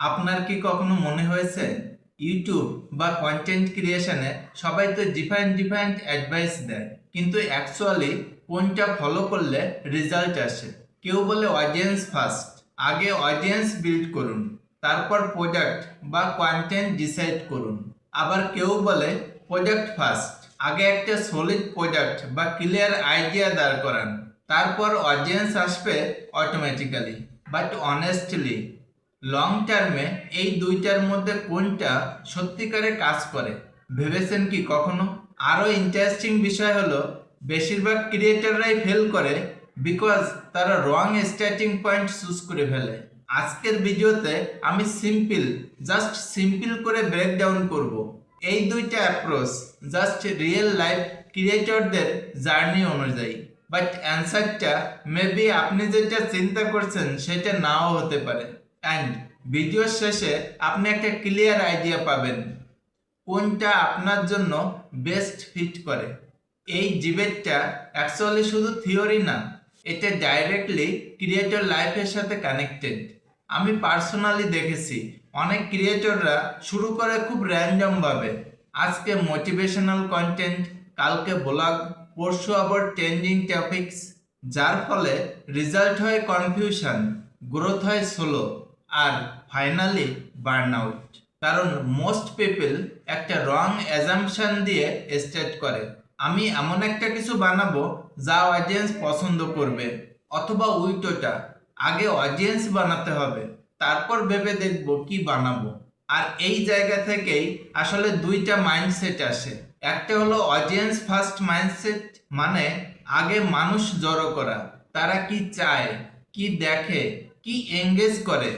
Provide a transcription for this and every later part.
আপনার কি কখনো মনে হয়েছে ইউটিউব বা কন্টেন্ট ক্রিয়েশনে সবাই তো ডিফারেন্ট ডিফারেন্ট অ্যাডভাইস দেয়, কিন্তু অ্যাকচুয়ালি কোনটা ফলো করলে রেজাল্ট আসে? কেউ বলে অডিয়েন্স ফার্স্ট, আগে অডিয়েন্স বিল্ড করুন, তারপর প্রোডাক্ট বা কন্টেন্ট ডিসাইড করুন। আবার কেউ বলে প্রোডাক্ট ফার্স্ট, আগে একটা সলিড প্রোডাক্ট বা ক্লিয়ার আইডিয়া দাঁড় করান, তারপর অডিয়েন্স আসবে অটোমেটিক্যালি। বাট অনেস্টলি লং টার্মে এই দুইটার মধ্যে কোনটা সত্যিকারে কাজ করে ভেবেছেন কি কখনো? আরও ইন্টারেস্টিং বিষয় হলো, বেশিরভাগ ক্রিয়েটররাই ফেল করে বিকজ তারা রং স্টার্টিং পয়েন্ট চুজ করে ফেলে। আজকের ভিডিওতে আমি সিম্পল করে ব্রেকডাউন করব এই দুইটা অ্যাপ্রোচ, জাস্ট রিয়েল লাইফ ক্রিয়েটরদের জার্নি অনুযায়ী। বাট অ্যান্সারটা মেবি আপনি যেটা চিন্তা করছেন সেটা নাও হতে পারে। অ্যান্ড ভিডিওর শেষে আপনি একটা ক্লিয়ার আইডিয়া পাবেন কোনটা আপনার জন্য বেস্ট ফিট করে। এই ডিবেটটা অ্যাকচুয়ালি শুধু থিওরি না, এটা ডাইরেক্টলি ক্রিয়েটর লাইফের সাথে কানেক্টেড। আমি পার্সোনালি দেখেছি অনেক ক্রিয়েটররা শুরু করে খুব র্যান্ডম ভাবে, আজকে মোটিভেশনাল কন্টেন্ট, কালকে ব্লগ, পরশু আবার ট্রেন্ডিং টপিকস, যার ফলে রেজাল্ট হয় কনফিউশন, গ্রোথ হয় স্লো, আর ফাইনালি বার্ন আউট। কারণ মোস্ট পিপল একটা রং অ্যাজাম্পশন দিয়ে স্টার্ট করে, আমি এমন একটা কিছু বানাবো যা অডিয়েন্স পছন্দ করবে, অথবা উল্টোটা, আগে অডিয়েন্স বানাতে হবে, তারপর ভেবে দেখবো কি বানাবো। আর এই জায়গা থেকেই আসলে দুইটা মাইন্ডসেট আসে। একটা হলো অডিয়েন্স ফার্স্ট মাইন্ডসেট, মানে আগে মানুষ জড়ো করা, তারা কি চায়, কি দেখে, কি এঙ্গেজ করে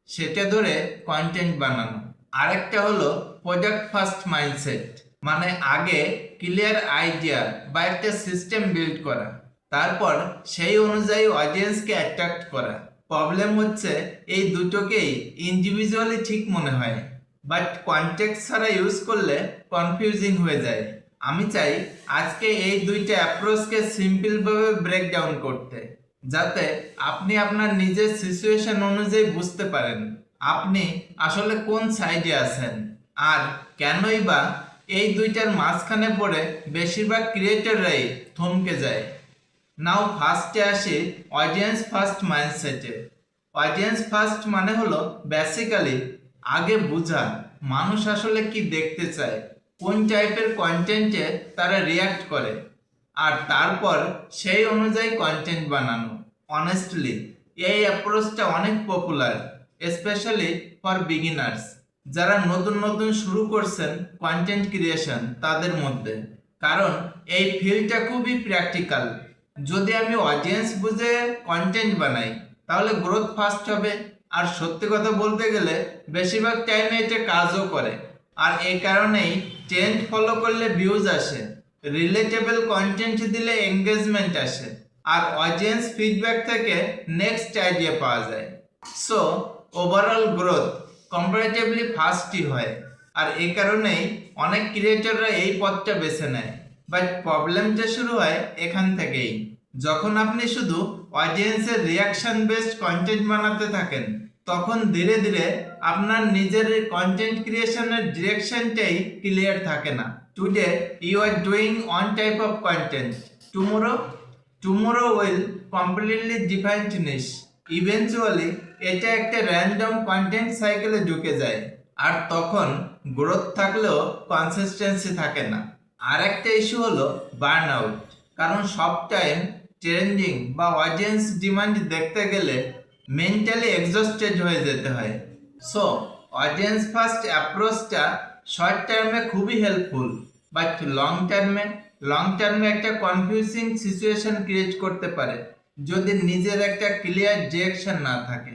সেটা ধরে কন্টেন্ট বানানো। আরেকটা হলো প্রোডাক্ট ফার্স্ট মাইন্ডসেট, মানে আগে ক্লিয়ার আইডিয়া বা একটা সিস্টেম বিল্ড করা, তারপর সেই অনুযায়ী অডিয়েন্সকে অ্যাট্রাক্ট করা। প্রবলেম হচ্ছে এই দুটোকেই ইন্ডিভিজুয়ালি ঠিক মনে হয়, বাট কনটেক্সট ছাড়া ইউজ করলে কনফিউজিং হয়ে যায়। আমি চাই আজকে এই দুইটা অ্যাপ্রোচকে সিম্পলভাবে ব্রেকডাউন করতে, যাতে আপনি আপনার নিজের সিচুয়েশন অনুযায়ী বুঝতে পারেন আপনি আসলে কোন সাইডে আছেন, আর কেনই বা এই দুইটার মাঝখানে পড়ে বেশিরভাগ ক্রিয়েটররাই থমকে যায়। নাও ফার্স্টে আসি অডিয়েন্স ফার্স্ট মাইন্ডসেটে। অডিয়েন্স ফার্স্ট মানে হলো বেসিক্যালি আগে বোঝা মানুষ আসলে কি দেখতে চায়, কোন টাইপের কন্টেন্টে তারা রিয়াক্ট করে, আর তারপর সেই অনুযায়ী কন্টেন্ট বানানো। অনেস্টলি এই অ্যাপ্রোচটা অনেক পপুলার, স্পেশালি ফর বিগিনার্স, যারা নতুন নতুন শুরু করছেন কন্টেন্ট ক্রিয়েশন তাদের মধ্যে। কারণ এই ফিল্ডটা খুবই প্র্যাকটিক্যাল। যদি আমি অডিয়েন্স বুঝে কন্টেন্ট বানাই তাহলে গ্রোথ ফাস্ট হবে, আর সত্যি কথা বলতে গেলে বেশিরভাগ টাইমে এটা কাজও করে। আর এই কারণেই ট্রেন্ড ফলো করলে ভিউজ আসে, রিলেটেবল কন্টেন্ট দিলে এঙ্গেজমেন্ট আসে, আর অডিয়েন্স ফিডব্যাক থেকে নেক্সট আইডিয়া পাওয়া যায়। সো ওভারঅল গ্রোথ কম্পারেটিভলি ফাস্টই হয়, আর এই কারণেই অনেক ক্রিয়েটররা এই পথটা বেছে নেয়। বাট প্রবলেমটা শুরু হয় এখান থেকেই, যখন আপনি শুধু অডিয়েন্সের রিয়াকশন বেসড কন্টেন্ট বানাতে থাকেন, তখন ধীরে ধীরে আপনার নিজের কন্টেন্ট ক্রিয়েশনের ডিরেকশনটাই ক্লিয়ার থাকে না। Today you are doing one type of content, tomorrow will completely different niche. Eventually এটা একটা র্যান্ডম কন্টেন্ট সাইকেলে ঢুকে যায়, আর তখন গ্রোথ থাকলেও কনসিস্টেন্সি থাকে না। আর একটা ইস্যু হলো বার্ন আউট, কারণ সব টাইম ট্রেন্ডিং বা অডিয়েন্স ডিমান্ড দেখতে গেলে মেন্টালি এক্সস্টেড হয়ে যেতে হয়। সো অডিয়েন্স ফার্স্ট অ্যাপ্রোচটা শর্ট টার্মে খুবই হেল্পফুল, বাট লং টার্মে একটা কনফিউজিং সিচুয়েশন ক্রিয়েট করতে পারে যদি নিজের একটা ক্লিয়ার ডিরেকশন না থাকে।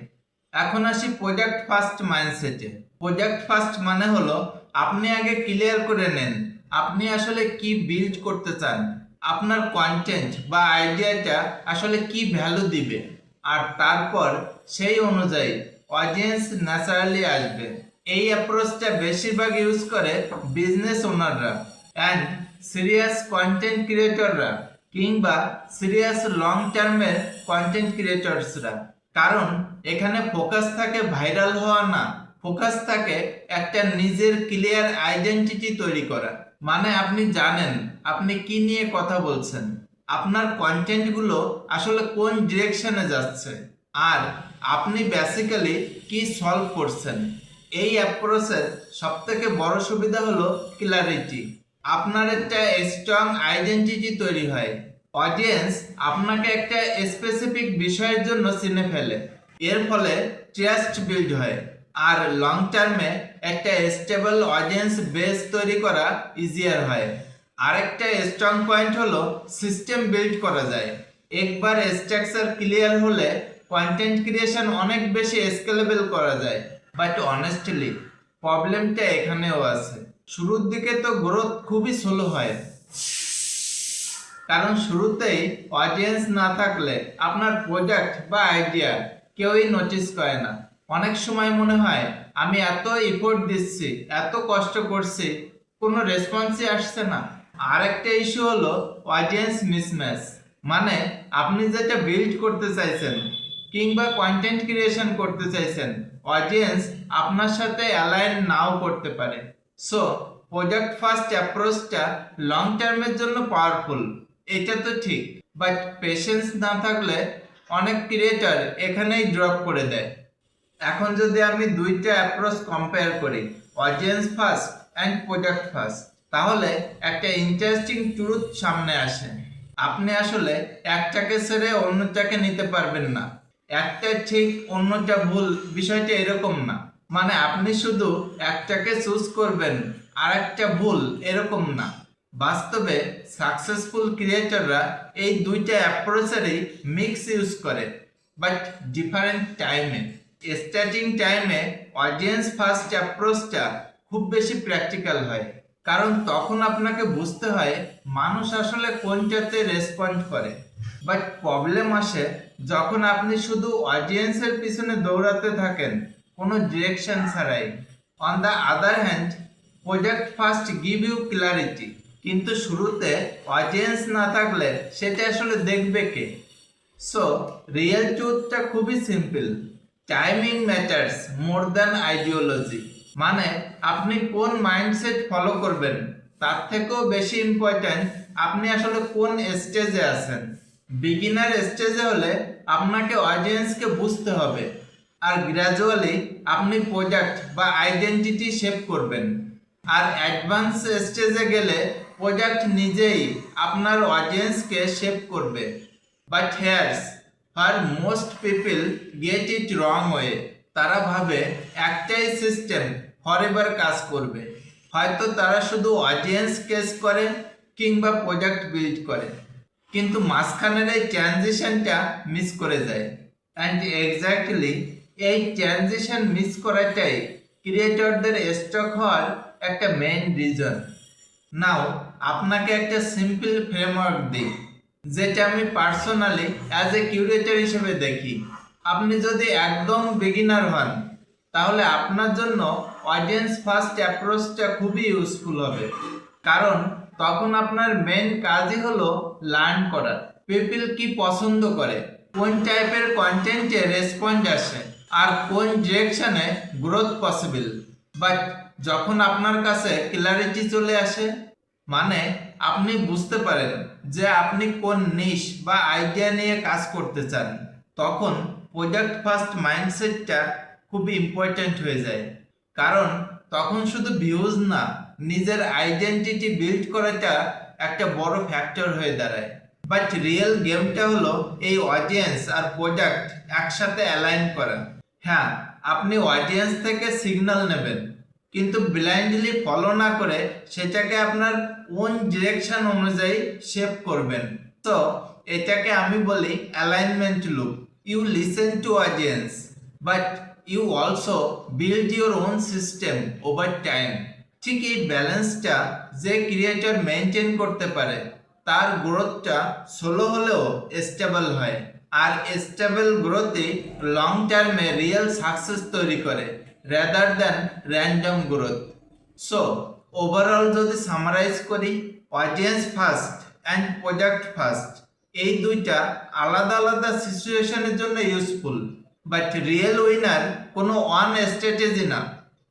এখন আসি প্রোডাক্ট ফার্স্ট মাইন্ডসেটে। প্রোডাক্ট ফার্স্ট মানে হলো আপনি আগে ক্লিয়ার করে নেন আপনি আসলে কি বিল্ড করতে চান, আপনার কন্টেন্ট বা আইডিয়াটা আসলে কি ভ্যালু দিবে, আর তারপর সেই অনুযায়ী অডিয়েন্স ন্যাচারালি আসবে। এই অ্যাপ্রোচটা বেশিরভাগ ইউজ করে বিজনেস ওনাররা অ্যান্ড সিরিয়াস কন্টেন্ট ক্রিয়েটররা, কিংবা সিরিয়াস লং টার্মের কন্টেন্ট ক্রিয়েটরসরা। কারণ এখানে ফোকাস থাকে ভাইরাল হওয়া না, ফোকাস থাকে একটা নিজের ক্লিয়ার আইডেন্টিটি তৈরি করা। মানে আপনি জানেন আপনি কি নিয়ে কথা বলছেন, আপনার কন্টেন্টগুলো আসলে কোন ডিরেকশনে যাচ্ছে, আর আপনি বেসিক্যালি কি সলভ করছেন। এই অ্যাপ্রোচের সবথেকে বড় সুবিধা হলো ক্লারিটি। আপনার একটা স্ট্রং আইডেন্টিটি তৈরি হয়, অডিয়েন্স আপনাকে একটা স্পেসিফিক বিষয়ের জন্য চিনে ফেলে, এর ফলে ট্রাস্ট বিল্ড হয়, আর লং টার্মে একটা স্টেবল অডিয়েন্স বেস তৈরি করা ইজিয়ার হয়। আরেকটা স্ট্রং পয়েন্ট হলো সিস্টেম বিল্ড করা যায়। একবার স্ট্রাকচার ক্লিয়ার হলে কন্টেন্ট ক্রিয়েশন অনেক বেশি স্কেলেবল করা যায়। বাট অনেস্টলি প্রবলেমটা এখানেও আছে, শুরুর দিকে তো গ্রোথ খুবই স্লো হয়, কারণ শুরুতেই অডিয়েন্স না থাকলে আপনার প্রোডাক্ট বা আইডিয়া কেউই নোটিস করে না। অনেক সময় মনে হয় আমি এত এফোর্ট দিচ্ছি, এত কষ্ট করছি, কোনো রেসপন্সই আসছে না। আরেকটা ইস্যু হলো অডিয়েন্স মিসম্যাচ। মানে আপনি যেটা বিল্ড করতে চাইছেন কিংবা কন্টেন্ট ক্রিয়েশন করতে চাইছেন, অডিয়েন্স আপনার সাথে অ্যালাইন নাও করতে পারে। সো প্রোডাক্ট ফার্স্ট অ্যাপ্রোচটা লং টার্মের জন্য পাওয়ারফুল, এটা তো ঠিক, বাট পেশেন্স না থাকলে অনেক ক্রিয়েটর এখানেই ড্রপ করে দেয়। এখন যদি আমি দুইটা অ্যাপ্রোচ কম্পেয়ার করি, audience first and product first, তাহলে একটা ইন্টারেস্টিং ট্রুথ সামনে আসে। আপনি আসলে একটাকে ছেড়ে অন্যটাকে নিতে পারবেন না। একটা ঠিক অন্যটা ভুল, বিষয়টা এরকম না। মানে আপনি শুধু একটাকে চুজ করবেন আর একটা ভুল, এরকম না। বাস্তবে সাকসেসফুল ক্রিয়েটররা এই দুইটা অ্যাপ্রোচেরই মিক্স ইউজ করে, বাট ডিফারেন্ট টাইমে। স্টার্টিং টাইমে অডিয়েন্স ফার্স্ট অ্যাপ্রোচটা খুব বেশি প্র্যাকটিক্যাল হয়, কারণ তখন আপনাকে বুঝতে হয় মানুষ আসলে কোনটাতে রেসপন্ড করে। বাট প্রবলেম আসে যখন আপনি শুধু অডিয়েন্সের পিছনে দৌড়াতে থাকেন কোনো ডিরেকশন ছাড়াই। On the other hand, product first give you clarity, কিন্তু শুরুতে অডিয়েন্স না থাকলে সেটা আসলে দেখবে কে? সো রিয়েল ট্রুথটা খুবই simple, timing matters more than ideology. মানে আপনি কোন মাইন্ডসেট ফলো করবেন তার থেকেও বেশি ইম্পর্ট্যান্ট আপনি আসলে কোন স্টেজে আছেন। বিগিনার স্টেজে হলে আপনাকে অডিয়েন্সকে বুঝতে হবে, আর গ্র্যাজুয়ালি আপনি প্রোডাক্ট বা আইডেন্টিটি শেপ করবেন। আর অ্যাডভান্স স্টেজে গেলে প্রোডাক্ট নিজেই আপনার অডিয়েন্সকে শেপ করবে। But here's where most people get it wrong way. তারা ভাবে একটাই সিস্টেম ফরএভার কাজ করবে। হয়তো তারা শুধু অডিয়েন্স কেস করে কিংবা প্রোডাক্ট বিল্ড করে, কিন্তু মাঝখানের এই ট্রানজিশনটা মিস করে যায়। অ্যান্ড এক্স্যাক্টলি এই ট্রানজিশন মিস করাটাই ক্রিয়েটরদের স্টক হওয়ার একটা মেইন রিজন। নাও আপনাকে একটা সিম্পল ফ্রেমওয়ার্ক দিই, যেটা আমি পার্সোনালি অ্যাজ এ কিউরেটর হিসেবে দেখি। আপনি যদি একদম বিগিনার হন, তাহলে আপনার জন্য অডিয়েন্স ফার্স্ট অ্যাপ্রোচটা খুবই ইউজফুল হবে, কারণ তখন আপনার মেন কাজই হলো লার্ন করা। পিপল কি পছন্দ করে, কোন টাইপের কন্টেন্টে রেসপন্ড আসে, আর কোন ডিরেকশনে গ্রোথ পসিবল। বাট যখন আপনার কাছে ক্লারিটি চলে আসে, মানে আপনি বুঝতে পারেন যে আপনি কোন নিশ বা আইডিয়া নিয়ে কাজ করতে চান, তখন প্রোডাক্ট ফার্স্ট মাইন্ডসেটটা খুবই ইম্পর্ট্যান্ট হয়ে যায়। কারণ তখন শুধু ভিউজ না, নিজের আইডেন্টিটি বিল্ড করাটা একটা বড় ফ্যাক্টর হয়ে দাঁড়ায়। বাট রিয়েল গেমটা হলো এই অডিয়েন্স আর প্রোডাক্ট একসাথে অ্যালাইন করা। হ্যাঁ, আপনি অডিয়েন্স থেকে সিগন্যাল নেবেন, কিন্তু ব্লাইন্ডলি ফলো না করে সেটাকে আপনার ওন ডিরেকশন অনুযায়ী শেপ করবেন। তো এটাকে আমি বলি alignment loop. You listen to audience, but you also build your own system over time. ঠিক এই ব্যালেন্সটা যে ক্রিয়েটর মেনটেন করতে পারে, তার গ্রোথটা স্লো হলেও স্টেবল হয়, আর স্টেবল গ্রোথই লং টার্মে রিয়েল সাকসেস তৈরি করে, rather than random growth. So overall যদি সামারাইজ করি, audience first and product first এই দুইটা আলাদা আলাদা সিচুয়েশনের জন্য ইউজফুল, বাট রিয়েল উইনার কোনো ওয়ান স্ট্র্যাটেজি না।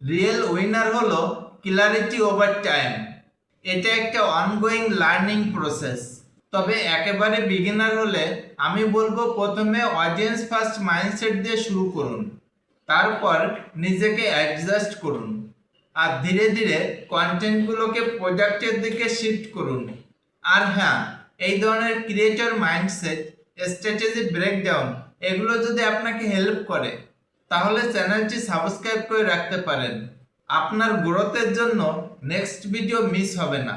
রিয়েল উইনার হলো ক্লারিটি ওভার টাইম। এটা একটা অনগোয়িং লার্নিং প্রসেস। তবে একেবারে বিগিনার হলে আমি বলবো প্রথমে অডিয়েন্স ফার্স্ট মাইন্ডসেট দিয়ে শুরু করুন, তারপর নিজেকে অ্যাডজাস্ট করুন, আর ধীরে ধীরে কন্টেন্টগুলোকে প্রোডাক্টের দিকে শিফট করুন। আর হ্যাঁ, এই ধরনের ক্রিয়েটর মাইন্ডসেট, স্ট্র্যাটেজি ব্রেকডাউন এগুলো যদি আপনাকে হেল্প করে তাহলে চ্যানেলটি সাবস্ক্রাইব করে রাখতে পারেন। আপনার গ্রোথের জন্য নেক্সট ভিডিও মিস হবে না।